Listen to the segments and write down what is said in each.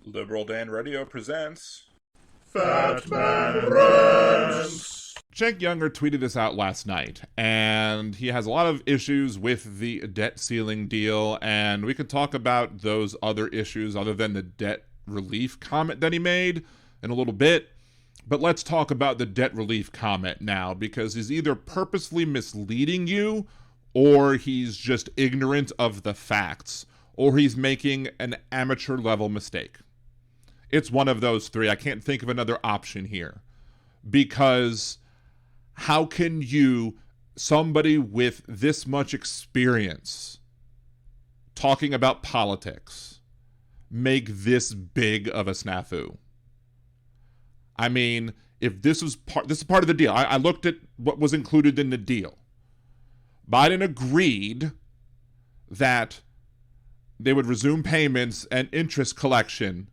Liberal Dan Radio presents Fat Man Rants. Cenk Uygur tweeted this out last night, and he has a lot of issues with the debt ceiling deal, and we could talk about those other issues other than the debt relief comment that he made in a little bit. But let's talk about the debt relief comment now, because he's either purposely misleading you, or he's just ignorant of the facts, or he's making an amateur level mistake. It's one of those three. I can't think of another option here, because how can you, somebody with this much experience talking about politics, make this big of a snafu? I mean, if this is part of the deal. I looked at what was included in the deal. Biden agreed that they would resume payments and interest collection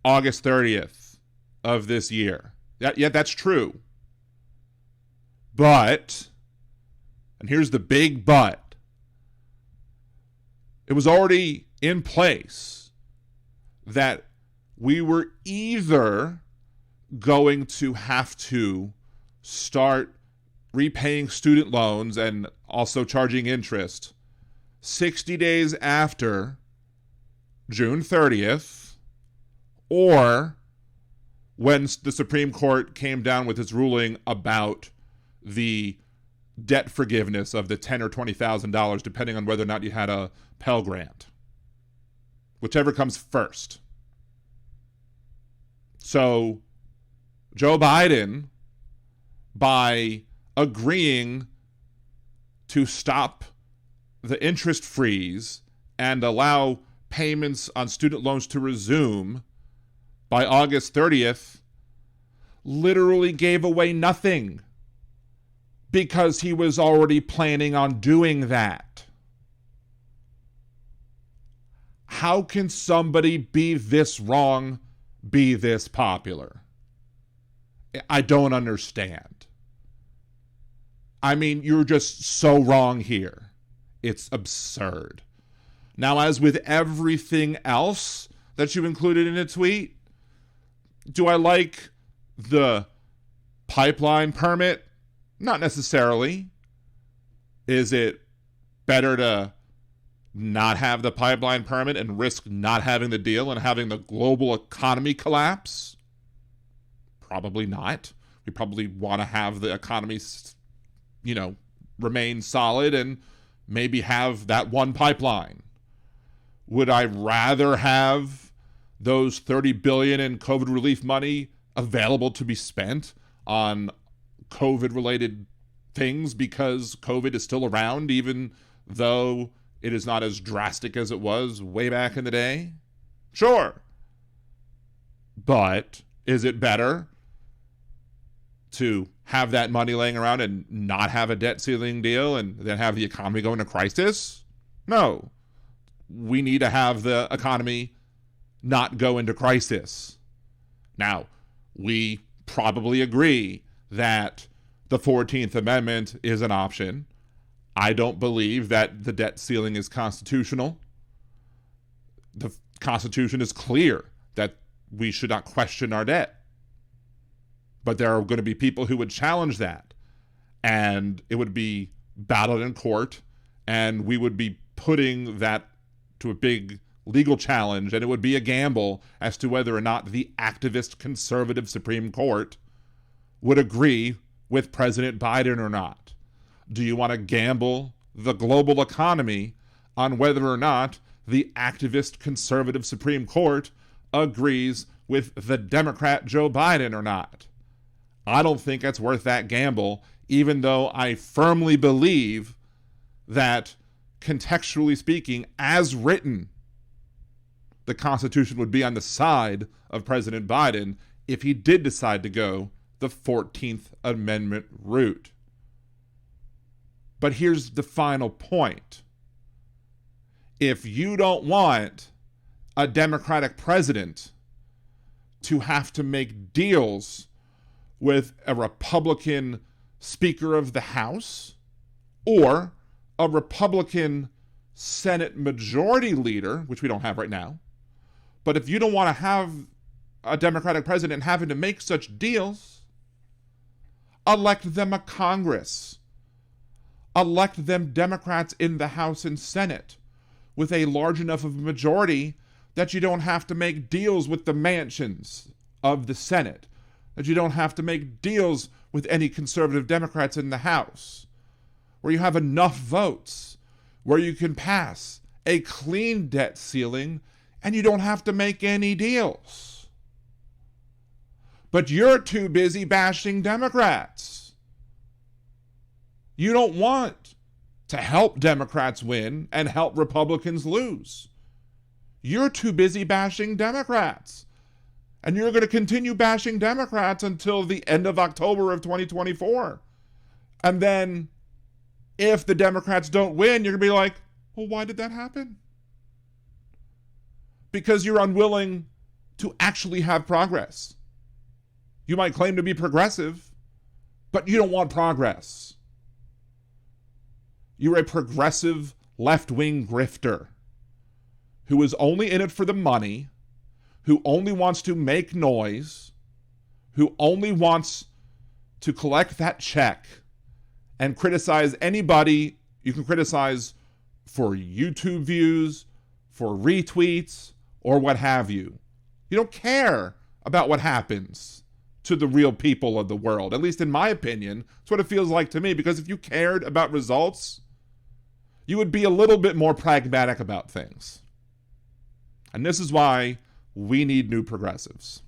August 30th of this year. Yeah, that's true. But, and here's the big but, it was already in place that we were either going to have to start repaying student loans and also charging interest 60 days after June 30th, or when the Supreme Court came down with its ruling about the debt forgiveness of the $10,000 or $20,000, depending on whether or not you had a Pell Grant. Whichever comes first. So, Joe Biden, by agreeing to stop the interest freeze and allow payments on student loans to resume by August 30th, literally gave away nothing, because he was already planning on doing that. How can somebody be this wrong, be this popular? I don't understand. I mean, you're just so wrong here. It's absurd. Now, as with everything else that you included in a tweet, do I like the pipeline permit? Not necessarily. Is it better to not have the pipeline permit and risk not having the deal and having the global economy collapse? Probably not. We probably want to have the economy, remain solid and maybe have that one pipeline. Would I rather have those $30 billion in COVID relief money available to be spent on COVID-related things because COVID is still around, even though it is not as drastic as it was way back in the day? Sure. But is it better to have that money laying around and not have a debt ceiling deal and then have the economy go into crisis? No. We need to have the economy not go into crisis. Now, we probably agree that the 14th Amendment is an option. I don't believe that the debt ceiling is constitutional. The Constitution is clear that we should not question our debt. But there are going to be people who would challenge that, and it would be battled in court, and we would be putting that to a big legal challenge, and it would be a gamble as to whether or not the activist conservative Supreme Court would agree with President Biden or not. Do you want to gamble the global economy on whether or not the activist conservative Supreme Court agrees with the Democrat Joe Biden or not? I don't think it's worth that gamble, even though I firmly believe that, contextually speaking, as written, the Constitution would be on the side of President Biden if he did decide to go the 14th Amendment route. But here's the final point. If you don't want a Democratic president to have to make deals with a Republican Speaker of the House or a Republican Senate Majority Leader, which we don't have right now, But if you don't want to have a Democratic president having to make such deals, elect them a Congress. Elect them Democrats in the House and Senate with a large enough of a majority that you don't have to make deals with the mansions of the Senate, that you don't have to make deals with any conservative Democrats in the House, where you have enough votes, where you can pass a clean debt ceiling and you don't have to make any deals. But you're too busy bashing Democrats. You don't want to help Democrats win and help Republicans lose. You're too busy bashing Democrats. And you're going to continue bashing Democrats until the end of October of 2024. And then if the Democrats don't win, you're going to be like, well, why did that happen? Because you're unwilling to actually have progress. You might claim to be progressive, but you don't want progress. You're a progressive left-wing grifter who is only in it for the money, who only wants to make noise, who only wants to collect that check and criticize anybody you can criticize for YouTube views, for retweets, or what have you. You don't care about what happens to the real people of the world. At least in my opinion, that's what it feels like to me, because if you cared about results, you would be a little bit more pragmatic about things. And this is why we need new progressives.